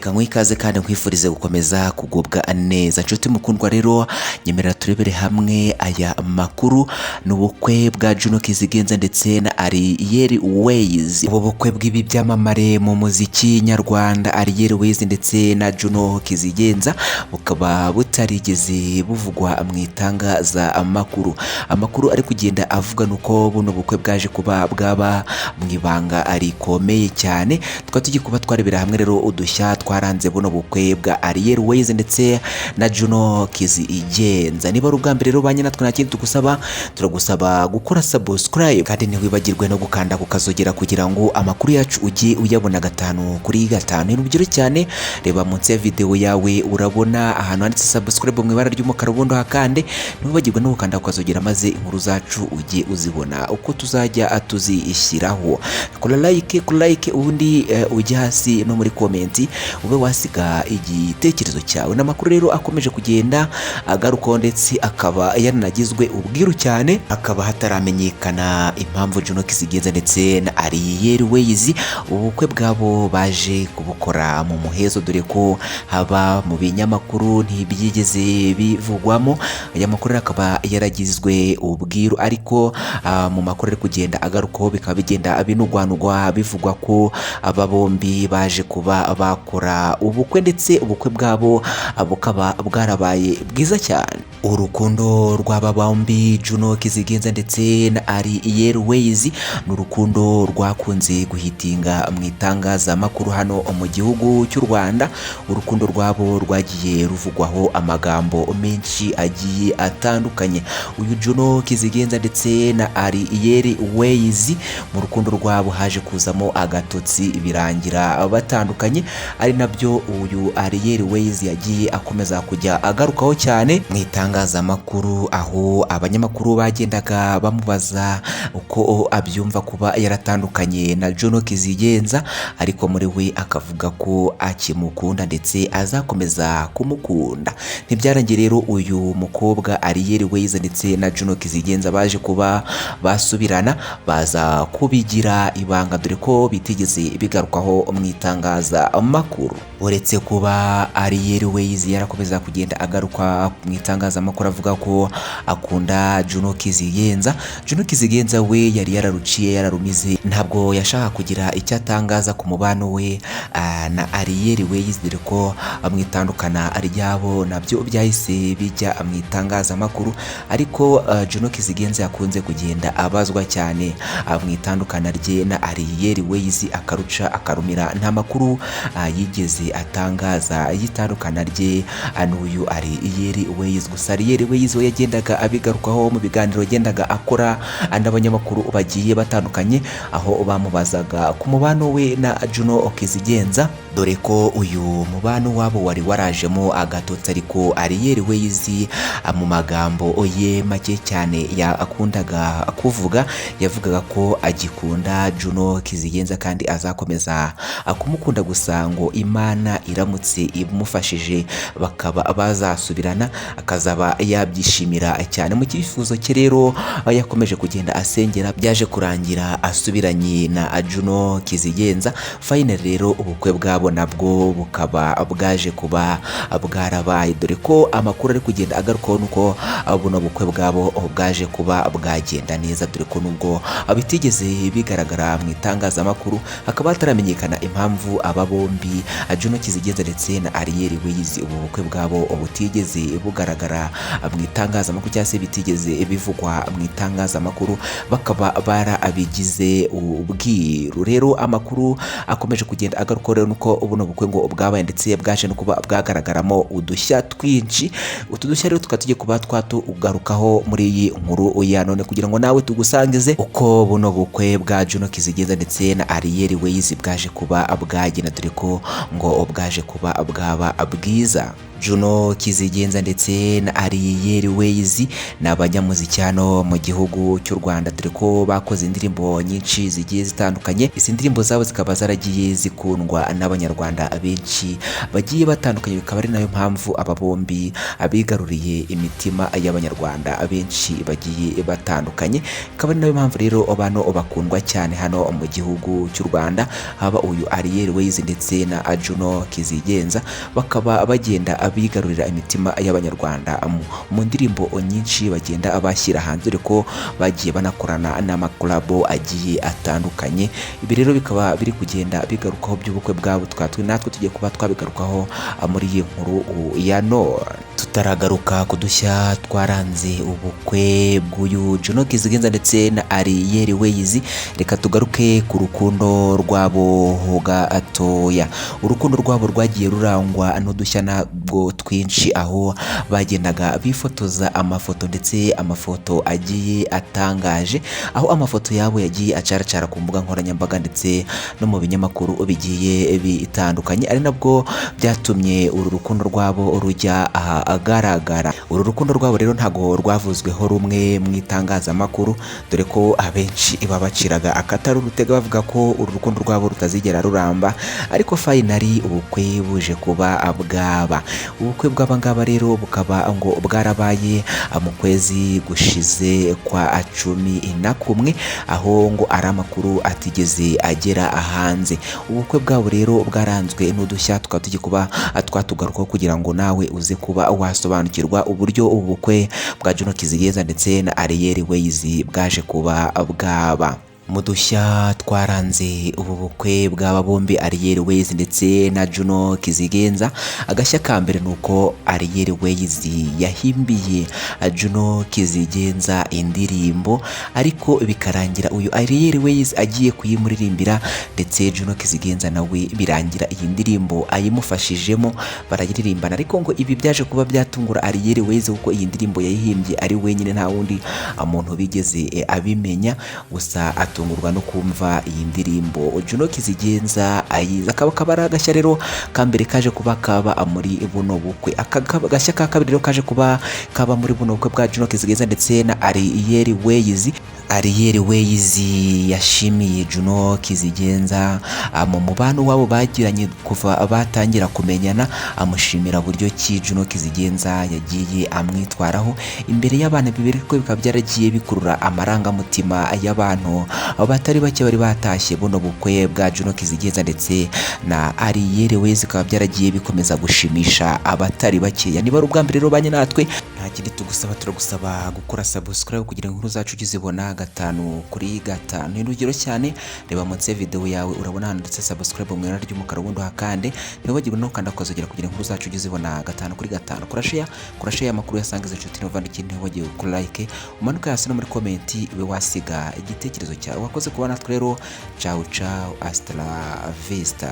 reka nkwikaze kandi nkwifurize gukomeza kugubwa neza nshuti mukundwa. rero nyemerera turebere hamwe aya makuru n'ubukwe bwa Juno Kizigenza ndetse na Ariel Ways. ubu bukwe bw'ibi byamamare mu muziki nyarwanda Ariel Ways ndetse na Juno Kizigenza bukaba butarigeze buvugwa mu itangazamakuru. Amakuru ari kugenda avuga nuko buno bukwe bwaje kuba bwaba mu ibanga rikomeye cyane. Tukaba tugiye kuba twarebera hamwe rero udushya twaranze buno bukwe bwa Ariel Ways ndetse na Juno Kizigenza. Niba ari ubwa mbere rero banye natwe ntakindi tugusaba, turagusaba gukora subscribe kandi ntiwibagirwe no gukanda ku kazogera kugira ngo amakuru yacu ujye uyabona gatanu kuri gatanu. Ni urugero cyane, reba munsi ya video yawe urabona ahantu handitse subscribe mu ibara ry'umukara, ubundi hakande. Ntiwibagirwe no gukanda ku kazogera maze inkuru zacu ujye uzibona uko tuzajya tuzishyiraho. Kora like ubundi ujye hasi no muri komenti ube wasiga igitekerezo cyawe. N'amakuru rero akomeje kugenda agarukaho ndetse akaba yanagizwe ubwiru cyane, akaba hataramenyekana impamvu Juno Kizigenza ndetse na Ariel Ways ubukwe bwabo baje kubukora mu muhezo, dore ko haba mu binyamakuru ntibyigeze bivugwamo. Aya makuru akaba yaragizwe ubwiru, ariko mu makuru ari kugenda agarukaho bikaba bigenda binugwanugwa bivugwa ko aba bombi baje kuba bakora ubukwe ndetse ubukwe bwabo bukaba bwarabaye bwiza cyane. Urukundo rw'aba bombi Juno Kizigenza ndetse na Ariel Ways ni urukundo rwakunze guhitinga mu itangazamakuru hano mu gihugu cy'u Rwanda. Urukundo rwabo rwagiye ruvugwaho amagambo menshi agiye atandukanye. Uyu Juno Kizigenza ndetse na Ariel Ways mu rukundo rwabo haje kuzamo agatotsi birangira batandukanye, ari nabyo uyu Ariel Ways yagiye akomeza kujya agarukaho cyane mu itangazamakuru, aho abanyamakuru bagendaga bamubaza uko abyumva kuba yaratandukanye na Juno Kizigenza, ariko muri we akavuga ko akimukunda ndetse azakomeza kumukunda. Ntibyarangiye rero uyu mukobwa Ariel Ways ndetse na Juno Kizigenza baje kuba basubirana, baza kubigira ibanga, dore ko bitigeze bigarukwaho mu itangazamakuru. Uretse kuba Ariel Ways yarakomeza kugenda agaruka mu itangazamakuru avuga ko akunda Juno Kizigenza, Juno Kizigenza we yari yararuciye yararumize, ntabwo yashaka kugira icyo atangaza ku mubano we na Ariel Ways, dore ko mu itandukana ryabo nabyo byahise bijya mu itangazamakuru. Ariko Juno Kizigenza yakunze kugenda abazwa cyane mu itandukana rye na Ariel Ways, akaruca akarumira, nta makuru yigeze atangaza y'itandukana rye n'uyu Ariel Ways. Gusa Ariel Ways we yagendaga abigarukaho mu biganiro yagendaga akora n'abanyamakuru bagiye batandukanye, aho bamubazaga ku mubano we na Juno Kizigenza, dore ko uyu mubano wabo wari warajemo agatotsi. Ariko Ariel Ways mu magambo ye make cyane yakundaga kuvuga, yavugaga ko agikunda Juno Kizigenza kandi azakomeza kumukunda, gusa ngo Imana iramutse imufashije bakaba bazasubirana akazaba yabyishimira cyane. Mu cyifuzo cye rero yakomeje kugenda asengera, byaje kurangira asubiranye na Juno Kizigenza. Final rero ubukwe bwabo nabwo bukaba bwaje kuba bwarabaye, dore ko amakuru ari kugenda agarukaho nuko buno bukwe bwabo bwaje kuba bwagenda neza, dore ko nubwo bitigeze bigaragara mu itangazamakuru, hakaba hataramenyekana impamvu aba bombi Juno Kizigenza ndetse na Ariel Ways ubu bukwe bwabo butigeze bugaragara mu itangazamakuru cyangwa se bitigeze bivugwa mu itangazamakuru, bakaba barabigize ubwiru. Rero amakuru akomeje kugenda agarukaho rero nuko buno bukwe ngo bwabaye ndetse bwaje no kuba bwagaragaramo udushya twinshi. Utu dushya rero tukaba tugiye kuba twatugarukaho muri iyi nkuru ya none, kugira ngo nawe tugusangize uko buno bukwe bwa Juno Kizigenza ndetse na Ariel Ways bwaje kuba bwagenda, dore ko ngo bwaje kuba bwaba bwiza. Juno Kizigenza ndetse na Ariel Ways ni abanyamuziki hano mu gihugu cy'u Rwanda, dore ko bakoze indirimbo nyinshi zigiye zitandukanye. Izi ndirimbo zabo zikaba zaragiye zikundwa n'abanyarwanda benshi bagiye batandukanye, bikaba ari nayo mpamvu aba bombi abigaruriye imitima y'abanyarwanda benshi bagiye batandukanye. Ikaba ari nayo mpamvu rero bano bakundwa cyane hano mu gihugu cy'u Rwanda, haba uyu Ariel Ways ndetse na Juno Kizigenza, bakaba bagenda abigarurira imitima y'abanyarwanda mu ndirimbo nyinshi bagenda bashyira hanze, dore ko bagiye banakorana n'amakolabo agiye atandukanye. Ibi rero bikaba biri kugenda bigarukaho by'ubukwe bwabo, natwe tugiye kuba twabigarukaho muri iyi nkuru ya none. Tutaragaruka ku dushya twaranze ubukwe bw'uyu Juno Kizigenza ndetse na Ariel Ways, reka tugaruke ku rukundo rwabo gatoya. Urukundo rwabo rwagiye rurangwa n'udushya nabwo twinshi, aho bagendaga bifotoza amafoto ndetse amafoto agiye atangaje, aho amafoto yabo yagiye acaracara ku mbuga nkoranyambaga ndetse no mu binyamakuru bigiye bitandukanye, ari nabwo byatumye uru rukundo rwabo rujya ahagaragara. Uru rukundo rwabo rero ntago rwavuzweho rumwe mu itangazamakuru, dore ko abenshi babaciraga akatari urutega bavuga ko uru rukundo rwabo rutazigera ruramba, ariko finally ubukwe buje kuba bwaba. Ubukwe bw'aba ngaba rero bukaba ngo bwarabaye mu kwezi gushize kwa 11, aho ngo ari amakuru atigeze agera hanze. Ubukwe bwabo rero bwaranzwe n'udushya, tukaba tugiye kuba twatugarukaho kugira ngo nawe uze kuba wasobanukirwa uburyo ubukwe bwa Juno Kizigenza ndetse na Ariel Ways bwaje kuba bwaba. Mu dushya twaranze ubu bukwe bw'aba bombi Ariel Ways ndetse na Juno Kizigenza, agashya ka mbere nuko Ariel Ways yahimbiye Juno Kizigenza indirimbo, ariko bikarangira uyu Ariel Ways agiye kuyimuririmbira ndetse Juno Kizigenza nawe birangira iyi ndirimbo ayimufashijemo barayiririmbana. Ariko ngo ibi byaje kuba byatungura Ariel Ways kuko iyi ndirimbo yayihimbye ari wenyine, nta wundi umuntu bigeze abimenya, gusa atungurwa no kumva iyi ndirimbo Juno Kizigenza ayiza. Akaba ari agashya rero ka mbere kaje kuba kaba muri buno bukwe. Agashya ka kabiri rero kaje kuba kaba muri buno bukwe bwa Juno Kizigenza ndetse na Ariel Ways. Ariel Ways yashimiye Juno Kizigenza mu mubano wabo bagiranye kuva batangira kumenyana, amushimira buryo ki Juno Kizigenza yagiye amwitwaraho imbere y'abana bibiri, ko bikaba byaragiye bikurura amarangamutima y'abantu batari bake bari batashye buno bukwe bwa Juno Kizigenza ndetse na Ariel Ways, bikaba byaragiye bikomeza gushimisha abatari bakeya. Niba ari ubwa mbere rero banye natwe, nta kindi tugusaba, turagusaba gukora subscribe kugira ngo inkuru zacu uzibona 5/5. Ni urugero cyane, reba munsi video yawe urabona handitse subscribe mu ibara ry'umukara, ubundi hakande, ntibagirwe no kanda kozogera kugira ngo inkuru zacu uzibona 5/5. Kora share amakuru yasangiza inshuti n'abavandimwe, ntibagirwe ku like, umanuka hasi no muri comment ube wasiga igitekerezo cyawe. Wakoze kubana natwe rero, ciao hasta la vista.